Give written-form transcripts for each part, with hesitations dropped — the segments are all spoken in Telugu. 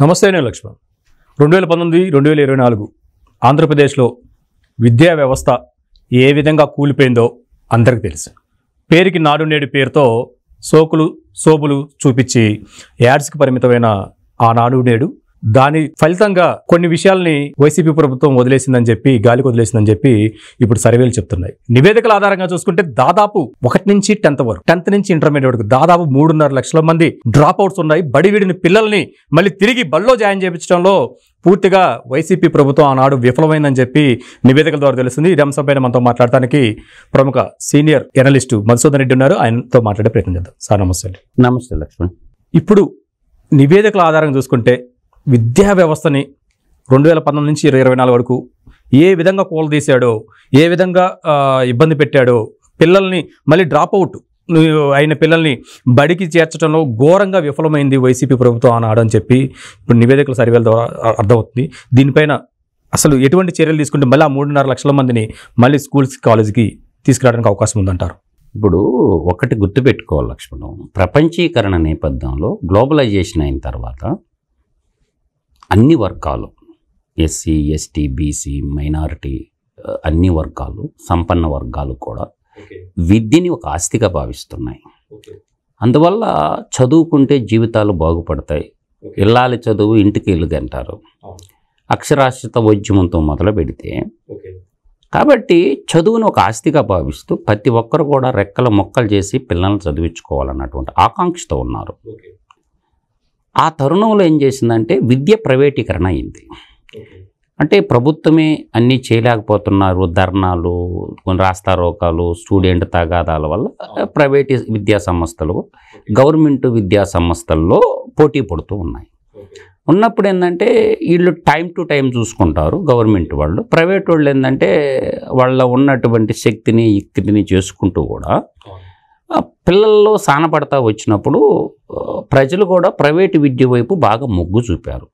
నమస్తే, నేను లక్ష్మణ్. 2019-2024 ఆంధ్రప్రదేశ్లో విద్యా వ్యవస్థ ఏ విధంగా కూలిపోయిందో అందరికీ తెలుసు. పేరుకి నాడు నేడు పేరుతో సోపులు చూపించి యాడ్స్కి పరిమితమైన ఆ నాడు నేడు దాని ఫలితంగా కొన్ని విషయాల్ని వైసీపీ ప్రభుత్వం వదిలేసిందని చెప్పి, గాలికి వదిలేసిందని చెప్పి ఇప్పుడు సర్వేలు చెప్తున్నాయి. నివేదికల ఆధారంగా చూసుకుంటే దాదాపు 1 నుంచి 10th వరకు, 10th నుంచి ఇంటర్మీడియట్ వరకు దాదాపు 3.5 లక్షల మంది డ్రాప్ అవుట్స్ ఉన్నాయి. బడివిడిని పిల్లల్ని మళ్ళీ తిరిగి బడిలో జాయిన్ చేయించడంలో పూర్తిగా వైసీపీ ప్రభుత్వం ఆనాడు విఫలమైందని చెప్పి నివేదికల ద్వారా తెలుస్తుంది. ఈ అంశంపైన మనతో మాట్లాడటానికి ప్రముఖ సీనియర్ ఎనలిస్టు మధుసూదన్ రెడ్డి ఉన్నారు. ఆయనతో మాట్లాడే ప్రయత్నం చేద్దాం. సార్ నమస్తే. నమస్తే లక్ష్మణ్. ఇప్పుడు నివేదికల ఆధారంగా చూసుకుంటే విద్యా వ్యవస్థని 2019 నుంచి 2024 వరకు ఏ విధంగా కూలదీశాడో, ఏ విధంగా ఇబ్బంది పెట్టాడో, పిల్లల్ని మళ్ళీ డ్రాప్ అవుట్ అయిన పిల్లల్ని బడికి చేర్చడంలో ఘోరంగా విఫలమైంది వైసీపీ ప్రభుత్వం ఆనాడు అని చెప్పి ఇప్పుడు నివేదికల సర్వేల ద్వారా అర్థమవుతుంది. దీనిపైన అసలు ఎటువంటి చర్యలు తీసుకుంటే మళ్ళీ ఆ 3.5 లక్షల మందిని మళ్ళీ స్కూల్స్ కాలేజీకి తీసుకురావడానికి అవకాశం ఉందంటారు? ఇప్పుడు ఒకటి గుర్తుపెట్టుకోవాలి లక్ష్మణం, ప్రపంచీకరణ నేపథ్యంలో గ్లోబలైజేషన్ అయిన తర్వాత అన్ని వర్గాలు, ఎస్సీ, ఎస్టీ, బీసీ, మైనారిటీ, అన్ని వర్గాలు, సంపన్న వర్గాలు కూడా విద్యని ఒక ఆస్తిగా భావిస్తున్నాయి. అందువల్ల చదువుకుంటే జీవితాలు బాగుపడతాయి, ఇల్లాలి చదువు ఇంటికి ఇల్లుగంటారు, అక్షరాస్యత ఉద్యమంతో మొదలు పెడితే. కాబట్టి చదువును ఒక ఆస్తిగా భావిస్తూ ప్రతి ఒక్కరు కూడా రెక్కల మొక్కలు చేసి పిల్లల్ని చదివించుకోవాలన్నటువంటి ఆకాంక్షతో ఉన్నారు. ఆ తరుణంలో ఏం చేసిందంటే విద్య ప్రైవేటీకరణ అయింది. అంటే ప్రభుత్వమే అన్నీ చేయలేకపోతున్నారు, ధర్నాలు, రాస్తారోకాలు, స్టూడెంట్ తగాదాల వల్ల ప్రైవేట్ విద్యా సంస్థలు గవర్నమెంట్ విద్యా సంస్థల్లో పోటీ పడుతూ ఉన్నాయి. ఉన్నప్పుడు ఏంటంటే వీళ్ళు టైం టు టైం చూసుకుంటారు గవర్నమెంట్ వాళ్ళు, ప్రైవేట్ వాళ్ళు ఏంటంటే వాళ్ళ ఉన్నటువంటి శక్తిని యుక్తిని చేసుకుంటూ కూడా పిల్లల్లో సానపడతా వచ్చినప్పుడు ప్రజలు కూడా ప్రైవేటు విద్య వైపు బాగా మొగ్గు చూపారు.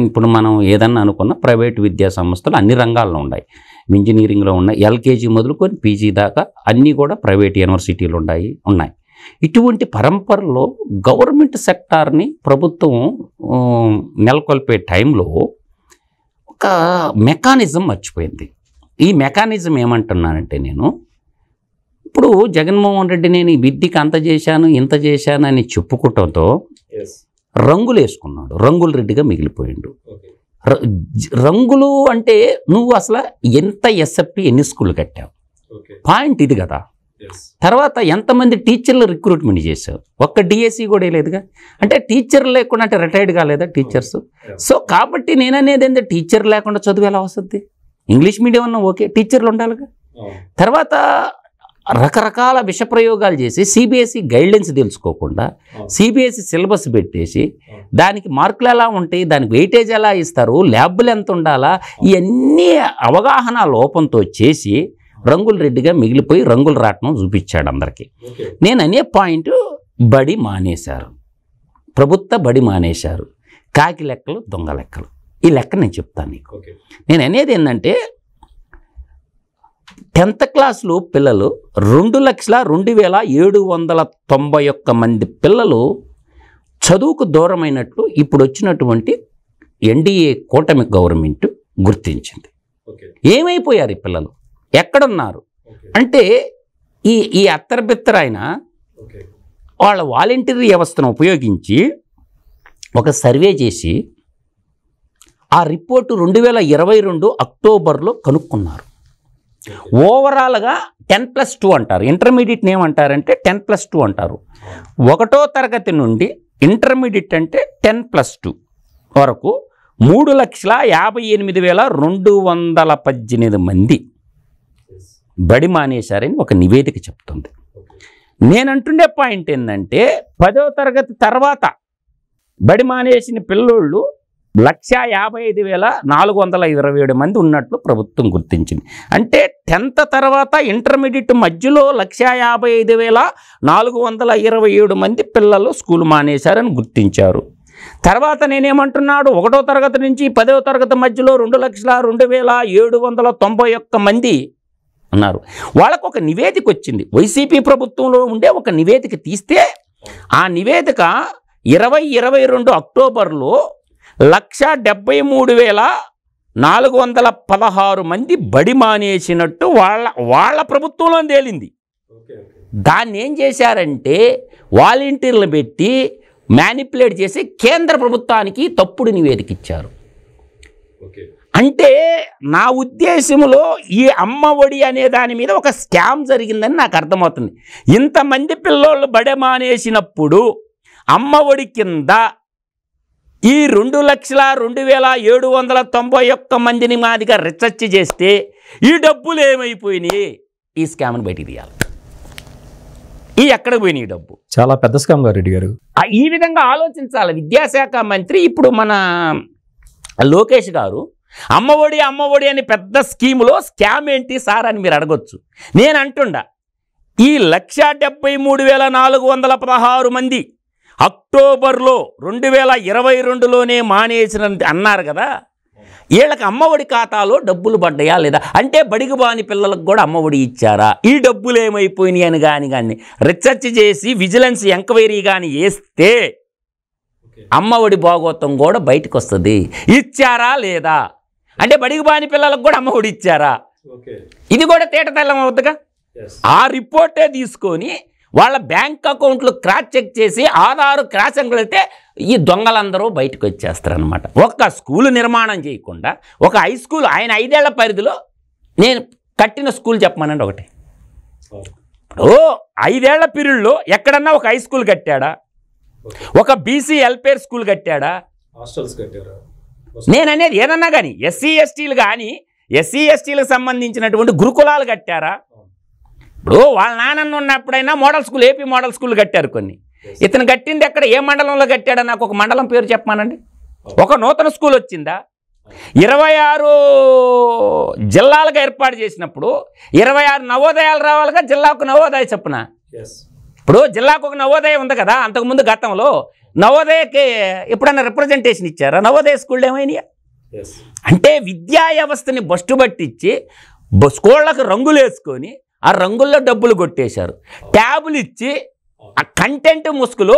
ఇప్పుడు మనం ఏదన్నా అనుకున్న ప్రైవేటు విద్యా సంస్థలు అన్ని రంగాల్లో ఉన్నాయి. ఇంజనీరింగ్లో ఉన్నాయి, ఎల్కేజీ మొదలుకొని పీజీ దాకా అన్నీ కూడా ప్రైవేట్ యూనివర్సిటీలు ఉన్నాయి. ఇటువంటి పరంపరలో గవర్నమెంట్ సెక్టార్ని ప్రభుత్వం నెలకొల్పే టైంలో ఒక మెకానిజం మర్చిపోయింది. ఈ మెకానిజం ఏమంటున్నానంటే, నేను ఇప్పుడు జగన్మోహన్ రెడ్డి నేను ఈ విద్యకి అంత చేశాను ఇంత చేశాను అని చెప్పుకోవటంతో రంగులు వేసుకున్నాడు, రంగుల రెడ్డిగా మిగిలిపోయిండు. రంగులు అంటే నువ్వు అసలు ఎంత ఎస్ఎఫ్టీ ఎన్ని స్కూళ్ళు కట్టావు, పాయింట్ ఇది కదా. తర్వాత ఎంతమంది టీచర్లు రిక్రూట్మెంట్ చేశావు, ఒక్క డిఎస్సి కూడా లేదుగా. అంటే టీచర్లు లేకుండా అంటే రిటైర్డ్ కాలేదా టీచర్స్? సో కాబట్టి నేననేది ఏంటంటే టీచర్ లేకుండా చదువు ఎలా వస్తుంది? ఇంగ్లీష్ మీడియం అన్నా ఓకే, టీచర్లు ఉండాలిగా. తర్వాత రకరకాల విషప్రయోగాలు చేసి సిబిఎస్ఈ గైడ్లైన్స్ తెలుసుకోకుండా సిబిఎస్ఈ సిలబస్ పెట్టేసి దానికి మార్కులు ఎలా ఉంటాయి, దానికి వెయిటేజ్ ఎలా ఇస్తారు, ల్యాబ్లు ఎంత ఉండాలా, ఇవన్నీ అవగాహన లోపంతో చేసి రంగుల రెడ్డిగా మిగిలిపోయి రంగుల రాట్నం చూపించాడు అందరికీ. నేను అనే పాయింట్, బడి మానేశారు, ప్రభుత్వ బడి మానేశారు, కాకి లెక్కలు దొంగ లెక్కలు. ఈ లెక్క నేను చెప్తాను నీకు. నేను అనేది ఏంటంటే 10th క్లాస్లో పిల్లలు 2,02,791 మంది పిల్లలు చదువుకు దూరమైనట్లు ఇప్పుడు వచ్చినటువంటి ఎన్డీఏ కూటమి గవర్నమెంట్ గుర్తించింది. ఏమైపోయారు ఈ పిల్లలు, ఎక్కడున్నారు అంటే ఈ అత్తరబిత్తరైన వాళ్ళ వాలంటీర్ వ్యవస్థను ఉపయోగించి ఒక సర్వే చేసి ఆ రిపోర్టు 2022 అక్టోబర్లో కనుక్కున్నారు. ఓవరాల్గా 10+2 అంటారు, ఇంటర్మీడియట్ ఏమంటారంటే 10+2 అంటారు. 1వ తరగతి నుండి ఇంటర్మీడియట్ అంటే 10+2 వరకు 3,58,218 మంది బడి మానేశారని ఒక నివేదిక చెప్తుంది. నేనంటుండే పాయింట్ ఏంటంటే 10వ తరగతి తర్వాత బడి మానేసిన పిల్లోళ్ళు 1,55,427 మంది ఉన్నట్లు ప్రభుత్వం గుర్తించింది. అంటే 10th తర్వాత ఇంటర్మీడియట్ మధ్యలో 1,55,427 మంది పిల్లలు స్కూల్ మానేశారని గుర్తించారు. తర్వాత నేనేమంటున్నాడు, 1వ తరగతి నుంచి 10వ తరగతి మధ్యలో 2,02,791 మంది ఉన్నారు. వాళ్ళకు ఒక నివేదిక వచ్చింది, వైసీపీ ప్రభుత్వంలో ఉండే ఒక నివేదిక తీస్తే ఆ నివేదిక 2022 అక్టోబర్లో 1,73,416 మంది బడి మానేసినట్టు వాళ్ళ ప్రభుత్వంలో తేలింది. దాన్ని ఏం చేశారంటే వాలంటీర్లు పెట్టి మ్యానిపులేట్ చేసి కేంద్ర ప్రభుత్వానికి తప్పుడు నివేదిక ఇచ్చారు. అంటే నా ఉద్దేశంలో ఈ అమ్మ ఒడి అనే దాని మీద ఒక స్కామ్ జరిగిందని నాకు అర్థమవుతుంది. ఇంతమంది పిల్లోళ్ళు బడి మానేసినప్పుడు అమ్మ ఒడి కింద ఈ 2,02,791 మందిని మాదిగా రీసెర్చ్ చేస్తే ఈ డబ్బులు ఏమైపోయినాయి? ఈ స్కామ్ని బయటికి తీయాలి. ఈ ఎక్కడికి పోయినాయి డబ్బు? చాలా పెద్ద స్కామ్ గారు రెడ్డి గారు. ఈ విధంగా ఆలోచించాలి విద్యాశాఖ మంత్రి. ఇప్పుడు మన లోకేష్ గారు అమ్మఒడి అని పెద్ద స్కీములో స్కామ్ ఏంటి సార్ అని మీరు అడగొచ్చు. నేను అంటుండా ఈ 1,73,416 మంది అక్టోబర్లో 2022లోనే మానేసిన అన్నారు కదా, వీళ్ళకి అమ్మఒడి ఖాతాలో డబ్బులు పడ్డాయా లేదా, అంటే బడికి బాని పిల్లలకు కూడా అమ్మఒడి ఇచ్చారా, ఈ డబ్బులు ఏమైపోయినాయి అని కానీ రీసెర్చ్ చేసి విజిలెన్స్ ఎంక్వైరీ కానీ వేస్తే అమ్మఒడి భాగోతం కూడా బయటకు వస్తుంది. ఇచ్చారా లేదా, అంటే బడికి బాని పిల్లలకు కూడా అమ్మఒడి ఇచ్చారా, ఇది కూడా తేటతెల్లం అవుతుందిగా. ఆ రిపోర్టే తీసుకొని వాళ్ళ బ్యాంక్ అకౌంట్లు క్రాస్ చెక్ చేసి ఆధార్ క్రాస్ వెళ్తే ఈ దొంగలందరూ బయటకు వచ్చేస్తారనమాట. ఒక్క స్కూల్ నిర్మాణం చేయకుండా ఒక హై స్కూల్ ఆయన 5 ఏళ్ల పరిధిలో నేను కట్టిన స్కూల్ చెప్పమనండి ఒకటి. ఇప్పుడు 5 ఏళ్ల పీరియడ్లో ఎక్కడన్నా ఒక హై స్కూల్ కట్టాడా, ఒక బీసీ వెల్ఫేర్ స్కూల్ కట్టాడా? నేను అనేది ఏదన్నా కానీ ఎస్సీ ఎస్టీలకు సంబంధించినటువంటి గురుకులాలు కట్టారా? ఇప్పుడు వాళ్ళ నాన్న ఉన్నప్పుడైనా model school, AP model school కట్టారు కొన్ని. ఇతను కట్టింది ఎక్కడ, ఏ మండలంలో కట్టాడా? నాకు ఒక మండలం పేరు చెప్పమానండి. ఒక నూతన స్కూల్ వచ్చిందా? 26 జిల్లాలుగా ఏర్పాటు చేసినప్పుడు 26 నవోదయాలు రావాలిగా, జిల్లాకు నవోదయ చెప్పున. ఇప్పుడు జిల్లాకు ఒక నవోదయ ఉంది కదా, అంతకుముందు గతంలో నవోదయకి ఎప్పుడన్నా రిప్రజెంటేషన్ ఇచ్చారా? నవోదయ స్కూళ్ళు ఏమైనా? అంటే విద్యా వ్యవస్థని బస్టు పట్టించి స్కూళ్ళకు రంగులు వేసుకొని ఆ రంగుల్లో డబ్బులు కొట్టేశారు. ట్యాబులు ఇచ్చి ఆ కంటెంట్ ముసుగులో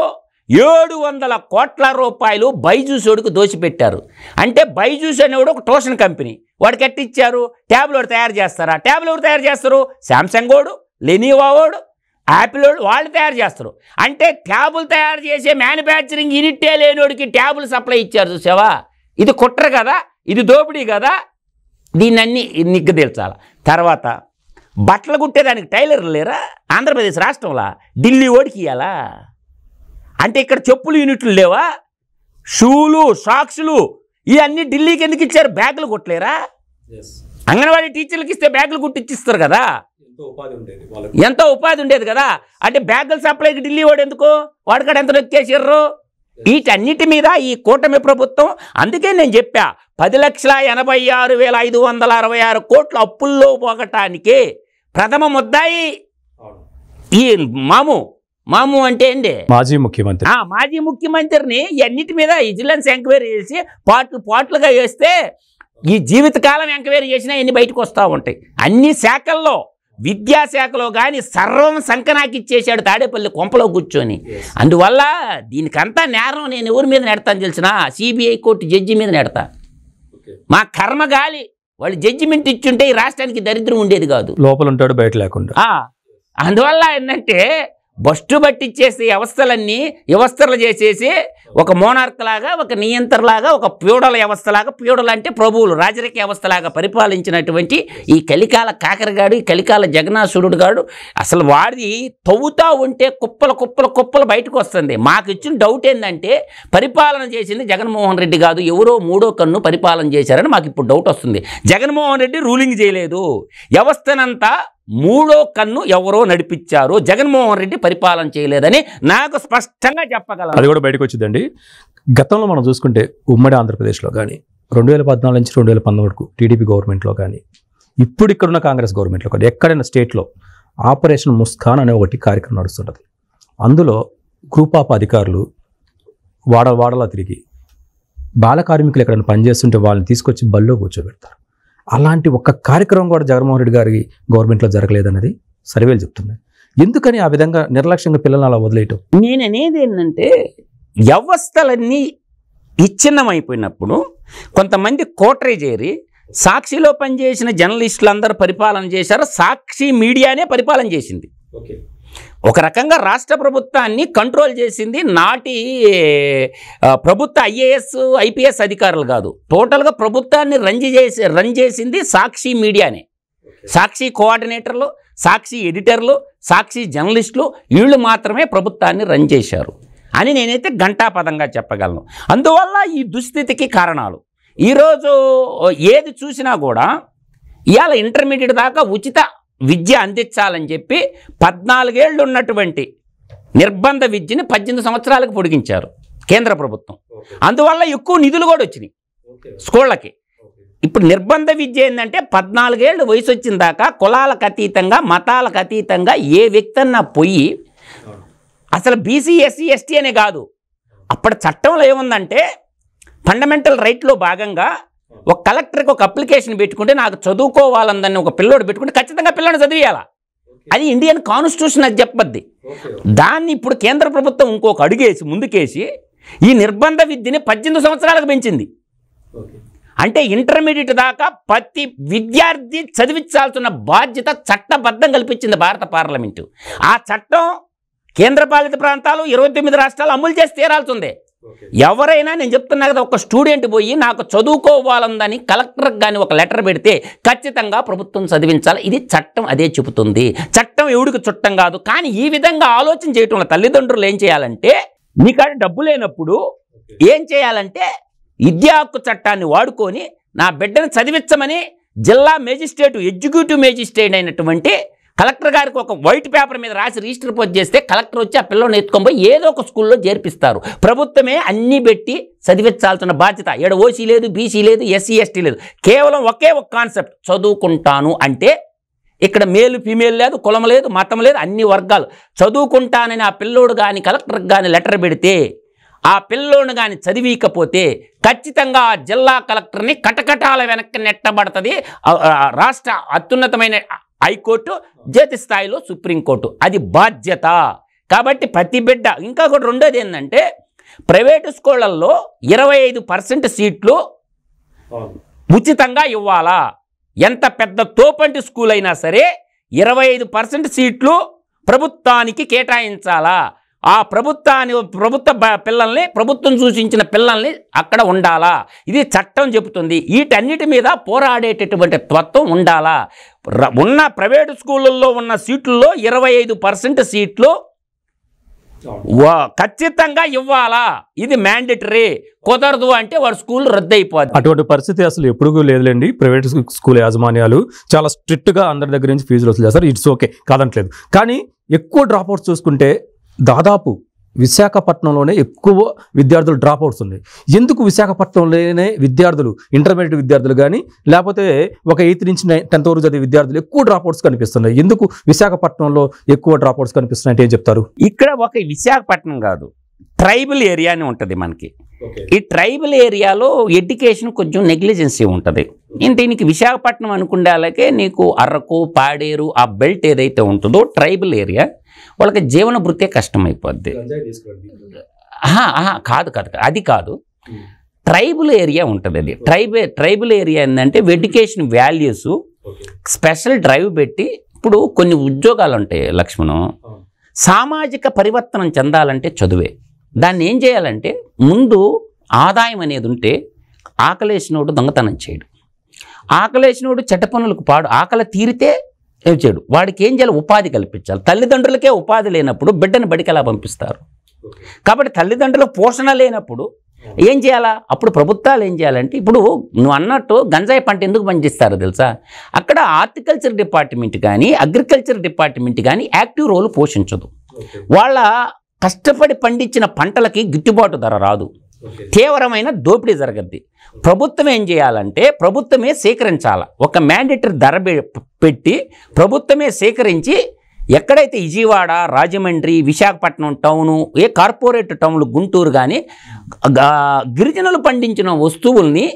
700 కోట్ల రూపాయలు బైజూసోడికి దోచిపెట్టారు. అంటే బైజూస్ అనేవాడు ఒక ట్యూషన్ కంపెనీ, వాడికి ఎట్టిచ్చారు? ట్యాబ్లు వాడు తయారు చేస్తారా? ట్యాబ్లు ఎవరు తయారు చేస్తారు? శాంసంగ్ వాడు, లెనోవో వాడు, యాపిల్ వాడు, వాళ్ళు తయారు చేస్తారు. అంటే ట్యాబులు తయారు చేసే మ్యానుఫ్యాక్చరింగ్ యూనిట్టే లేనివాడికి ట్యాబులు సప్లై ఇచ్చారు. చూసావా, ఇది కుట్ర కదా, ఇది దోపిడీ కదా. దీన్ని నిగ్గదీల్చాలి. తర్వాత బట్టలు కుట్టేదానికి టైలర్లు లేరా ఆంధ్రప్రదేశ్ రాష్ట్రంలో? ఢిల్లీ ఓడికి ఇవ్వాలా? అంటే ఇక్కడ చెప్పులు యూనిట్లు లేవా? షూలు, సాక్స్లు ఇవన్నీ ఢిల్లీకి ఎందుకు ఇచ్చారు? బ్యాగులు కుట్టలేరా? అంగన్వాడీ టీచర్లకు ఇస్తే బ్యాగులు కుట్టిచ్చిస్తారు కదా, ఎంతో ఉపాధి ఉండేది కదా. అంటే బ్యాగుల సప్లైకి ఢిల్లీ వాడు ఎందుకు? వాడికాడ ఎంత నొక్కేసారు? వీటన్నిటి మీద ఈ కూటమి ప్రభుత్వం, అందుకే నేను చెప్పా 10,86,566 కోట్ల అప్పుల్లో పోగటానికి ప్రథమ ముద్దాయి ఈ మాము అంటే ఏంటి? మాజీ ముఖ్యమంత్రి. మాజీ ముఖ్యమంత్రిని అన్నిటి మీద విజిలెన్స్ ఎంక్వైరీ చేసి పార్ట్లుగా వేస్తే ఈ జీవితకాలం ఎంక్వైరీ చేసినా ఎన్ని బయటకు వస్తూ ఉంటాయి. అన్ని శాఖల్లో, విద్యాశాఖలో కానీ సర్వం సంకనాకి ఇచ్చేసాడు తాడేపల్లి కొంపలో కూర్చొని. అందువల్ల దీనికంతా నేరం నేను ఎవరి మీద నెడతాను తెలిసిన? సిబిఐ కోర్టు జడ్జి మీద నెడతా. మా కర్మ గాలి, వాళ్ళు జడ్జిమెంట్ ఇచ్చుంటే ఈ రాష్ట్రానికి దరిద్రం ఉండేది కాదు. లోపల ఉంటాడు, బయట లేకుండా. అందువల్ల ఏంటంటే బస్టు పట్టించేసి వ్యవస్థలన్నీ వ్యవస్థలు చేసేసి ఒక మోనార్క్ లాగా, ఒక నియంత్రలాగా, ఒక ప్యూడల వ్యవస్థలాగా, ప్యూడల్ అంటే ప్రభువులు రాజరిక వ్యవస్థలాగా పరిపాలించినటువంటి ఈ కలికాల కాకరగాడు, ఈ కలికాల జగన్నాసురుడు గాడు అసలు వాడి తవ్వుతా ఉంటే కుప్పలు బయటకు వస్తుంది. మాకు ఇచ్చిన డౌట్ ఏంటంటే పరిపాలన చేసింది జగన్మోహన్ రెడ్డి కాదు, ఎవరో మూడో కన్ను పరిపాలన చేశారని మాకు ఇప్పుడు డౌట్ వస్తుంది. జగన్మోహన్ రెడ్డి రూలింగ్ చేయలేదు, వ్యవస్థనంతా మూడో కన్ను ఎవరో నడిపించారు, జగన్మోహన్ రెడ్డి పరిపాలన చేయలేదని నాకు స్పష్టంగా చెప్పగలను. అది కూడా బయటకు వచ్చిందండి. గతంలో మనం చూసుకుంటే ఉమ్మడి ఆంధ్రప్రదేశ్లో కానీ 2014 నుంచి 2019 వరకు టీడీపీ గవర్నమెంట్లో కానీ, ఇప్పుడు ఇక్కడున్న కాంగ్రెస్ గవర్నమెంట్లో కానీ, ఎక్కడైనా స్టేట్లో ఆపరేషన్ ముస్కాన్ అనే ఒకటి కార్యక్రమం నడుస్తుంటుంది. అందులో గ్రూప్ ఆఫ్ అధికారులు వాడలా తిరిగి బాల కార్మికులు ఎక్కడైనా పనిచేస్తుంటే వాళ్ళని తీసుకొచ్చి బల్లో కూర్చోబెడతారు. అలాంటి ఒక్క కార్యక్రమం కూడా జగన్మోహన్ రెడ్డి గారి గవర్నమెంట్లో జరగలేదన్నది సర్వేలు చెప్తున్నాయి. ఎందుకని ఆ విధంగా నిర్లక్ష్యంగా పిల్లల్ని అలా వదిలేయటం? నేననేది ఏంటంటే వ్యవస్థలన్నీ విచ్ఛిన్నమైపోయినప్పుడు కొంతమంది కోటరీ చేరి సాక్షిలో పనిచేసిన జర్నలిస్టులు అందరూ పరిపాలన చేశారు, సాక్షి మీడియానే పరిపాలన చేసింది. ఒక రకంగా రాష్ట్ర ప్రభుత్వాన్ని కంట్రోల్ చేసింది నాటి ప్రభుత్వ ఐఏఎస్ ఐపీఎస్ అధికారులు కాదు, టోటల్గా ప్రభుత్వాన్ని రన్ చేసింది సాక్షి మీడియానే. సాక్షి కోఆర్డినేటర్లు, సాక్షి ఎడిటర్లు, సాక్షి జర్నలిస్టులు వీళ్ళు మాత్రమే ప్రభుత్వాన్ని రన్ చేశారు అని నేనైతే ఘంటాపదంగా చెప్పగలను. అందువల్ల ఈ దుస్థితికి కారణాలు ఈరోజు ఏది చూసినా కూడా ఇవాళ ఇంటర్మీడియట్ దాకా ఉచిత విద్య అందించాలని చెప్పి 14 ఏళ్ళు ఉన్నటువంటి నిర్బంధ విద్యని 18 సంవత్సరాలకు పొడిగించారు కేంద్ర ప్రభుత్వం. అందువల్ల ఎక్కువ నిధులు కూడా వచ్చినాయి స్కూళ్ళకి. ఇప్పుడు నిర్బంధ విద్య ఏంటంటే 14 ఏళ్ళు వయసు వచ్చిన దాకా కులాలకు అతీతంగా మతాలకు అతీతంగా ఏ వ్యక్తి అన్నా పోయి, అసలు బీసీ ఎస్సీ ఎస్టీ అనే కాదు, అప్పటి చట్టంలో ఏముందంటే ఫండమెంటల్ రైట్లో భాగంగా ఒక కలెక్టర్కి ఒక అప్లికేషన్ పెట్టుకుంటే నాకు చదువుకోవాలందని ఒక పిల్లోడు పెట్టుకుంటే ఖచ్చితంగా పిల్లోని చదివేయాలా. అది ఇండియన్ కాన్స్టిట్యూషన్ అది చెప్పద్ది. దాన్ని ఇప్పుడు కేంద్ర ప్రభుత్వం ఇంకొక అడుగేసి ముందుకేసి ఈ నిర్బంధ విద్యని 18 సంవత్సరాలకు పెంచింది. అంటే ఇంటర్మీడియట్ దాకా ప్రతి విద్యార్థి చదివించాల్సిన బాధ్యత చట్టబద్ధం కల్పించింది భారత పార్లమెంటు. ఆ చట్టం కేంద్రపాలిత ప్రాంతాలు 29 రాష్ట్రాలు అమలు చేసి తీరాల్సిందే. ఎవరైనా నేను చెప్తున్నా కదా, ఒక స్టూడెంట్ పోయి నాకు చదువుకోవాలందని కలెక్టర్కి కానీ ఒక లెటర్ పెడితే ఖచ్చితంగా ప్రభుత్వం చదివించాలి. ఇది చట్టం అదే చెబుతుంది. చట్టం ఎవడికి చుట్టం కాదు. కానీ ఈ విధంగా ఆలోచన చేయటం వల్ల తల్లిదండ్రులు ఏం చేయాలంటే, నీకాడ డబ్బు లేనప్పుడు ఏం చేయాలంటే విద్యా హక్కు చట్టాన్ని వాడుకొని నా బిడ్డను చదివించమని జిల్లా మేజిస్ట్రేట్ ఎగ్జిక్యూటివ్ మేజిస్ట్రేట్ అయినటువంటి కలెక్టర్ గారికి ఒక వైట్ పేపర్ మీద రాసి రిజిస్టర్ పోస్ట్ చేస్తే కలెక్టర్ వచ్చి ఆ పిల్లని ఎత్తుకొని పోయి ఏదో ఒక స్కూల్లో చేర్పిస్తారు. ప్రభుత్వమే అన్నీ పెట్టి చదివించాల్సిన బాధ్యత. ఏడ ఓసీ లేదు, బీసీ లేదు, ఎస్సీ ఎస్టీ లేదు. కేవలం ఒకే ఒక కాన్సెప్ట్, చదువుకుంటాను అంటే ఇక్కడ మేలు ఫీమేల్ లేదు, కులం లేదు, మతం లేదు, అన్ని వర్గాలు చదువుకుంటానని ఆ పిల్లోడు కానీ కలెక్టర్కి కానీ లెటర్ పెడితే ఆ పిల్లోని కానీ చదివికపోతే ఖచ్చితంగా ఆ జిల్లా కలెక్టర్ని కటకటాల వెనక్కి నెట్టబడుతుంది రాష్ట్ర అత్యున్నతమైన హైకోర్టు, జాతీయ స్థాయిలో సుప్రీంకోర్టు. అది బాధ్యత. కాబట్టి ప్రతి బిడ్డ ఇంకా కూడా రెండోది ఏంటంటే, ప్రైవేటు స్కూళ్ళల్లో 25% సీట్లు ఉచితంగా ఇవ్వాలా. ఎంత పెద్ద తోపంటి స్కూల్ అయినా సరే 25% సీట్లు ప్రభుత్వానికి కేటాయించాలా. ఆ ప్రభుత్వ పిల్లల్ని, ప్రభుత్వం సూచించిన పిల్లల్ని అక్కడ ఉండాలా. ఇది చట్టం చెబుతుంది. వీటన్నిటి మీద పోరాడేటటువంటి తత్వం ఉండాలా. ఉన్న ప్రైవేటు స్కూళ్ళల్లో ఉన్న సీట్లలో 25% సీట్లు ఖచ్చితంగా ఇవ్వాలా. ఇది మ్యాండేటరీ. కుదరదు అంటే వాడు స్కూల్ రద్దు అయిపోద్ది. అటువంటి పరిస్థితి అసలు ఎప్పుడు లేదులేండి. ప్రైవేట్ స్కూల్ యాజమాన్యాలు చాలా స్ట్రిక్ట్గా అందరి దగ్గర నుంచి ఫీజులు వసూలు చేస్తారు. ఇట్స్ ఓకే, కాదనట్లేదు. కానీ ఎక్కువ డ్రాప్అవుట్స్ చూసుకుంటే దాదాపు విశాఖపట్నంలోనే ఎక్కువ విద్యార్థులు డ్రాప్అవుట్స్ ఉన్నాయి. ఎందుకు విశాఖపట్నంలోనే విద్యార్థులు, ఇంటర్మీడియట్ విద్యార్థులు కానీ లేకపోతే ఒక 8th నుంచి 10th వరకు చదివే విద్యార్థులు ఎక్కువ డ్రాప్అవుట్స్ కనిపిస్తున్నాయి? ఎందుకు విశాఖపట్నంలో ఎక్కువ డ్రాప్అవుట్స్ కనిపిస్తున్నాయి అంటే ఏం చెప్తారు? ఇక్కడ ఒక విశాఖపట్నం కాదు, ట్రైబల్ ఏరియా అని ఉంటుంది మనకి. ఈ ట్రైబల్ ఏరియాలో ఎడ్యుకేషన్ కొంచెం నెగ్లిజెన్సీ ఉంటుంది. దీనికి విశాఖపట్నం అనుకుండాలకే నీకు అరకు, పాడేరు ఆ బెల్ట్ ఏదైతే ఉంటుందో ట్రైబల్ ఏరియా, వాళ్ళకి జీవన భృతే కష్టమైపోద్ది. కాదు అది కాదు, ట్రైబల్ ఏరియా ఉంటుంది. అది ట్రైబల్ ఏరియా ఏంటంటే ఎడ్యుకేషన్ వాల్యూస్ స్పెషల్ డ్రైవ్ పెట్టి, ఇప్పుడు కొన్ని ఉద్యోగాలు ఉంటాయి లక్ష్మణం, సామాజిక పరివర్తనం చెందాలంటే చదువే. దాన్ని ఏం చేయాలంటే ముందు ఆదాయం అనేది ఉంటే, ఆకలేసినోడు దొంగతనం చేయడు, ఆకలేసినోడు చెడ్డ పనులకు పాడు, ఆకలి తీరితే ఏం చేయడు. వాడికి ఏం చేయాలి? ఉపాధి కల్పించాలి. తల్లిదండ్రులకే ఉపాధి లేనప్పుడు బిడ్డను బడికి ఎలా పంపిస్తారు? కాబట్టి తల్లిదండ్రులకు పోషణ లేనప్పుడు ఏం చేయాలా? అప్పుడు ప్రభుత్వాలు ఏం చేయాలంటే, ఇప్పుడు నువ్వు అన్నట్టు గంజాయి పంట ఎందుకు పండిస్తారో తెలుసా? అక్కడ హార్టికల్చర్ డిపార్ట్మెంట్ కానీ అగ్రికల్చర్ డిపార్ట్మెంట్ కానీ యాక్టివ్ రోల్ పోషించదు. వాళ్ళ కష్టపడి పండించిన పంటలకి గిట్టుబాటు ధర రాదు, తీవ్రమైన దోపిడీ జరగద్ది. ప్రభుత్వం ఏం చేయాలంటే ప్రభుత్వమే సేకరించాల. ఒక మ్యాండేటరీ ధర పెట్టి ప్రభుత్వమే సేకరించి, ఎక్కడైతే విజయవాడ, రాజమండ్రి, విశాఖపట్నం టౌను, ఏ కార్పొరేట్ టౌన్లు, గుంటూరు కానీ గిరిజనులు పండించిన వస్తువుల్ని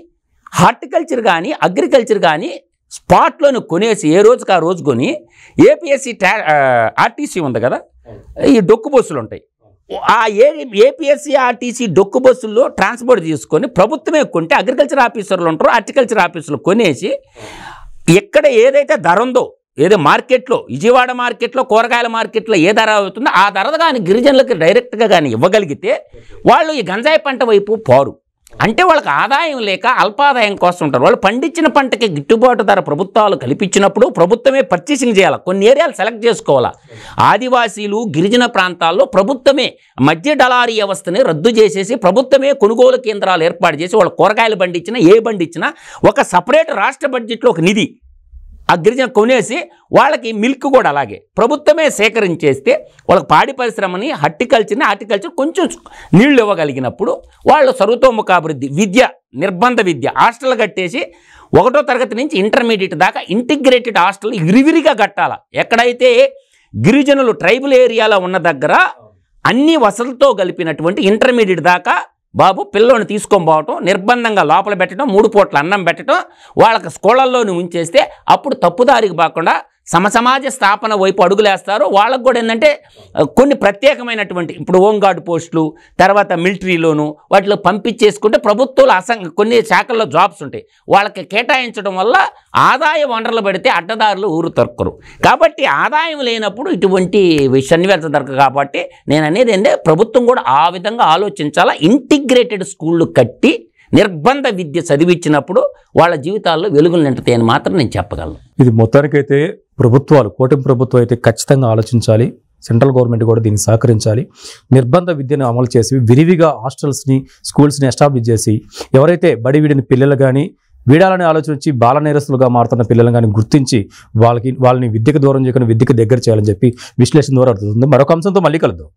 హార్టికల్చర్ కానీ అగ్రికల్చర్ కానీ స్పాట్లోని కొనేసి ఏ రోజుకి ఆ రోజు కొని, ఏపీఎస్సీ ఆర్టీసీ ఉంది కదా, ఈ డొక్కు బస్సులు ఉంటాయి, ఆ ఏపీఎస్సీ ఆర్టీసీ డొక్కు బస్సుల్లో ట్రాన్స్పోర్ట్ తీసుకొని ప్రభుత్వమే కొంటే అగ్రికల్చర్ ఆఫీసర్లు ఉంటారో హార్టికల్చర్ ఆఫీసర్లు కొనేసి ఎక్కడ ఏదైతే ధర ఉందో ఏదో మార్కెట్లో విజయవాడ మార్కెట్లో కూరగాయల మార్కెట్లో ఏ ధర అవుతుందో ఆ ధర కానీ గిరిజనులకు డైరెక్ట్గా కానీ ఇవ్వగలిగితే వాళ్ళు ఈ గంజాయి పంట వైపు పోరు. అంటే వాళ్ళకి ఆదాయం లేక అల్పాదాయం కోసం ఉంటారు. వాళ్ళు పండించిన పంటకి గిట్టుబాటు ధర ప్రభుత్వాలు కల్పించినప్పుడు ప్రభుత్వమే పర్చేసింగ్ చేయాలి. కొన్ని ఏరియాలు సెలెక్ట్ చేసుకోవాలా. ఆదివాసీలు గిరిజన ప్రాంతాల్లో ప్రభుత్వమే మధ్య దళారీ వ్యవస్థని రద్దు చేసేసి ప్రభుత్వమే కొనుగోలు కేంద్రాలు ఏర్పాటు చేసి వాళ్ళు కూరగాయలు పండించినా ఏ పండించినా ఒక సపరేట్ రాష్ట్ర బడ్జెట్లో ఒక నిధి ఆ గిరిజన కొనేసి వాళ్ళకి మిల్క్ కూడా అలాగే ప్రభుత్వమే సేకరించేస్తే వాళ్ళకి పాడి పరిశ్రమని హార్టికల్చర్ కొంచెం నీళ్లు ఇవ్వగలిగినప్పుడు వాళ్ళు సర్వతోముఖాభివృద్ధి విద్య నిర్బంధ విద్య హాస్టల్ కట్టేసి 1వ తరగతి నుంచి ఇంటర్మీడియట్ దాకా ఇంటిగ్రేటెడ్ హాస్టల్ విరివిరిగా కట్టాల. ఎక్కడైతే గిరిజనులు ట్రైబల్ ఏరియాలో ఉన్న దగ్గర అన్ని వసతులతో కలిపినటువంటి ఇంటర్మీడియట్ దాకా బాబు పిల్లోని తీసుకొని పోవటం, నిర్బంధంగా లోపల పెట్టడం, 3 పూట్ల అన్నం పెట్టడం, వాళ్ళకి స్కూళ్ళల్లోని ఉంచేస్తే అప్పుడు తప్పుదారికి పోకుండా సమసమాజ స్థాపన వైపు అడుగులేస్తారు. వాళ్ళకు కూడా ఏంటంటే కొన్ని ప్రత్యేకమైనటువంటి ఇప్పుడు హోంగార్డ్ పోస్టులు తర్వాత మిలిటరీలోను వాటిలో పంపించేసుకుంటే ప్రభుత్వాలు కొన్ని శాఖల్లో జాబ్స్ ఉంటాయి. వాళ్ళకి కేటాయించడం వల్ల ఆదాయ వనరులు పెడితే అడ్డదారులు ఊరు తొక్కరు. కాబట్టి ఆదాయం లేనప్పుడు ఇటువంటి సన్నివేశం దొరకదు. కాబట్టి నేను అనేది ఏంటంటే ప్రభుత్వం కూడా ఆ విధంగా ఆలోచించాలా. ఇంటిగ్రేటెడ్ స్కూళ్ళు కట్టి నిర్బంధ విద్య చదివించినప్పుడు వాళ్ళ జీవితాల్లో వెలుగులు నింటుతాయని మాత్రం నేను చెప్పగలను. ఇది మొత్తానికైతే ప్రభుత్వాలు కూటమి ప్రభుత్వం అయితే ఖచ్చితంగా ఆలోచించాలి. సెంట్రల్ గవర్నమెంట్ కూడా దీన్ని సహకరించాలి. నిర్బంధ విద్యను అమలు చేసి విరివిగా హాస్టల్స్ని స్కూల్స్ని ఎస్టాబ్లిష్ చేసి ఎవరైతే బడి వీడిని పిల్లలు కానీ వీడాలని ఆలోచించి బాల నేరస్తులుగా మారుతున్న పిల్లలను కానీ గుర్తించి వాళ్ళని విద్యకు దూరం చేయకుండా విద్యకు దగ్గర చేయాలని చెప్పి విశ్లేషణ ద్వారా అర్థమవుతుంది. మరొక అంశంతో మళ్ళీ కలుద్దాం.